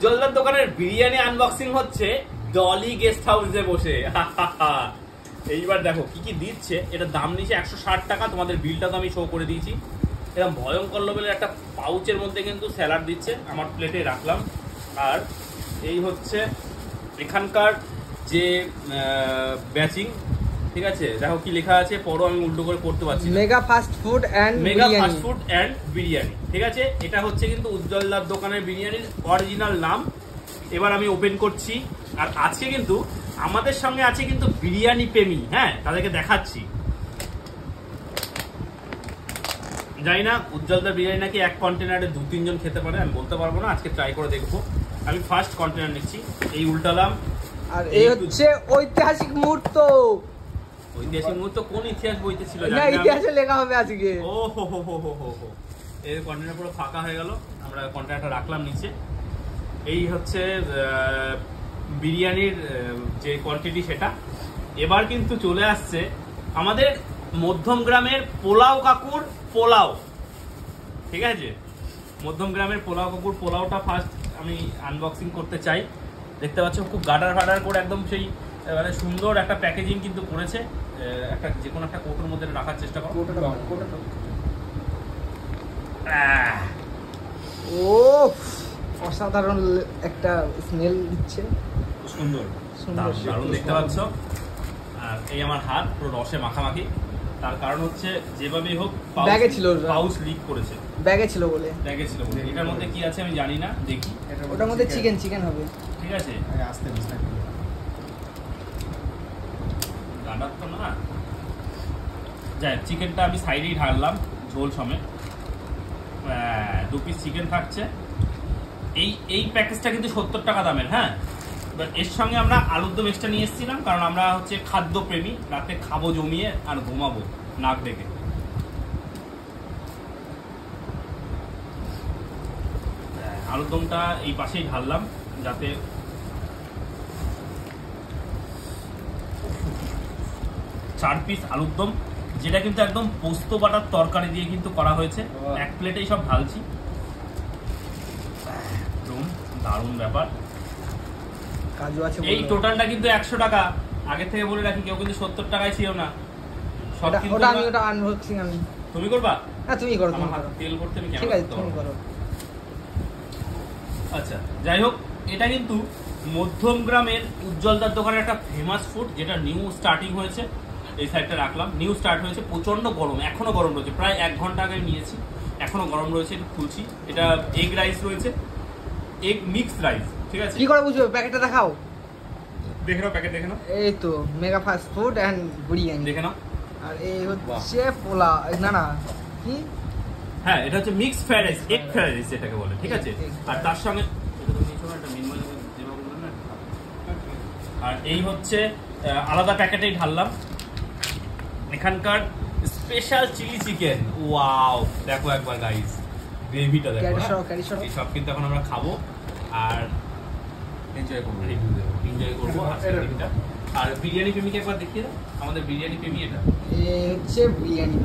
জলদার দোকানের বিরিয়ানি আনবক্সিং হচ্ছে ডলি গেস্ট হাউসে বসে। এইবার দেখো কি কি দিচ্ছে। এটা দাম নিচ্ছে 160 টাকা। তোমাদের বিলটা তো আমি শো করে দিয়েছি। এরকম ভয়ঙ্কর লেভেলের একটা পাউচের মধ্যে কিন্তু স্যালাড দিচ্ছে, আমার প্লেটে রাখলাম। আর এই হচ্ছে এখানকার যে ব্যাচিং, ঠিক আছে। দেখো কি লেখা আছে, পরও আমি উল্টো করে পড়তে পারছি। Mega fast food and biryani, ঠিক আছে। এটা হচ্ছে কিন্তু উজ্জ্বলদার দোকানের বিরিয়ানির অরিজিনাল নাম। এবার আমি ওপেন করছি। আর আছে কিন্তু আমাদের সঙ্গে আছে কিন্তু বিরিয়ানি প্রেমী, হ্যাঁ, তাদেরকে দেখাচ্ছি। জানি না উজ্জ্বলদার বিরিয়ানি নাকি এক কন্টেনারে 2-3 জন খেতে পারে, আমি বলতে পারবো না, আজকে ট্রাই করে দেখবো। আমি ফার্স্ট কন্টেনার নিচ্ছি, এই উল্টালাম। আর এই হচ্ছে ঐতিহাসিক মুহূর্ত। ঐতিহাসিক মুহূর্ত কোন ইতিহাস বইতে ছিল না, ইতিহাসে লেখা হবে আজকে। ও হো হো হো হো হো হো। এই কন্টেনার পুরো ফাঁকা হয়ে গেল, আমরা কন্টেনারটা রাখলাম নিচে। এই হচ্ছে বিরিয়ানির যে কোয়ান্টিটি সেটা। এবার কিন্তু চলে আসছে আমাদের মধ্যম গ্রামের পোলাও কাকুর পোলাও, ঠিক আছে। মধ্যম গ্রামের পোলাও কাকুর পোলাওটা ফার্স্ট আমি আনবক্সিং করতে চাই। দেখতে পাচ্ছ খুব গাডার ফাডার করে একদম সেই মানে সুন্দর একটা প্যাকেজিং কিন্তু করেছে। একটা যে কোনো একটা কৌটোর মধ্যে রাখার চেষ্টা করো। ও অসাধারণ একটা স্মেল দিচ্ছে, সুন্দর দারুণ দেখতে পাচ্ছ। আর এই আমার হাত পুরো রসে মাখামাখি, তার কারণ হচ্ছে যেভাবেই হোক ব্যাগে ছিল, পাউচ লিক করেছে। ব্যাগে ছিল বলে। এটার মধ্যে কি আছে আমি জানি না, দেখি। ওটার মধ্যে চিকেন হবে, ঠিক আছে। আস্তে গাডার তো না, যাই চিকেনটা আমি সাইডেই ঢাললাম ঝোল সমেত। 2 পিস চিকেন থাকছে। এই প্যাকেজটা কিন্তু 70 টাকা দামের, হ্যাঁ। এর সঙ্গে আমরা আলুর দম এক্সট্রা নিয়ে এসেছিলাম, কারণ আমরা হচ্ছে খাদ্য প্রেমী, রাতে খাবো জমিয়ে আর ঘুমাবো নাক ডেকে। আলুর দমটা এই পাশেই ঢাললাম যাতে 4 পিস আলুর দম, যেটা কিন্তু একদম পোস্ত বাটার তরকারি দিয়ে কিন্তু করা হয়েছে। এক প্লেটেই সব ঢালছি। দারুণ ব্যাপার। কাজু আছে। এই টোটালটা কিন্তু 100 টাকা। আগে থেকে বলে রাখি, কেউ কিন্তু 70 টাকায় ছিল না। সব কিন্তু ওটা আনবক্সিং আমি। তুমি করবা? হ্যাঁ তুমি করো। আমার হাতে তেল করতে আমি কেন? ঠিক আছে তুমি করো। আচ্ছা যাই হোক, এটা কিন্তু মধ্যম গ্রামের উজ্জ্বলদার দোকানের একটা ফেমাস ফুড, যেটা নিউ স্টার্টিং হয়েছে। এই সাইডটা রাখলাম, নিউ স্টার্ট হয়েছে। প্রচন্ড গরম, এখনো গরম রয়েছে। প্রায় 1 ঘন্টা আগে নিয়েছি, এখনো গরম রয়েছে। এটা খুলছি। এটা এগ রাইস রয়েছে, এগ মিক্স রাইস, ঠিক আছে। কি করে বুঝবে? প্যাকেটটা দেখাও। দেখে নাও, প্যাকেট দেখে নাও। এই তো mega fast food and biryani দেখে নাও। আর এই হচ্ছে পোলা, না কি, হ্যাঁ এটা হচ্ছে mix fried rice, egg fried rice এটাকে বলে, ঠিক আছে। আর তার সঙ্গে আর এই হচ্ছে আলাদা প্যাকেটেই ঢাললাম এখানকার স্পেশাল চিলি চিকেন। ওয়াও, দেখো একবার গাইস, গ্রেভিটা দেখো। এই সব কিন্তু এখন আমরা খাবো আর এনজয় করবো। আর বিরিয়ানি প্রেমীকে একবার দেখিয়ে দাও, আমাদের বিরিয়ানি প্রেমী এটা। এই হচ্ছে বিরিয়ানি।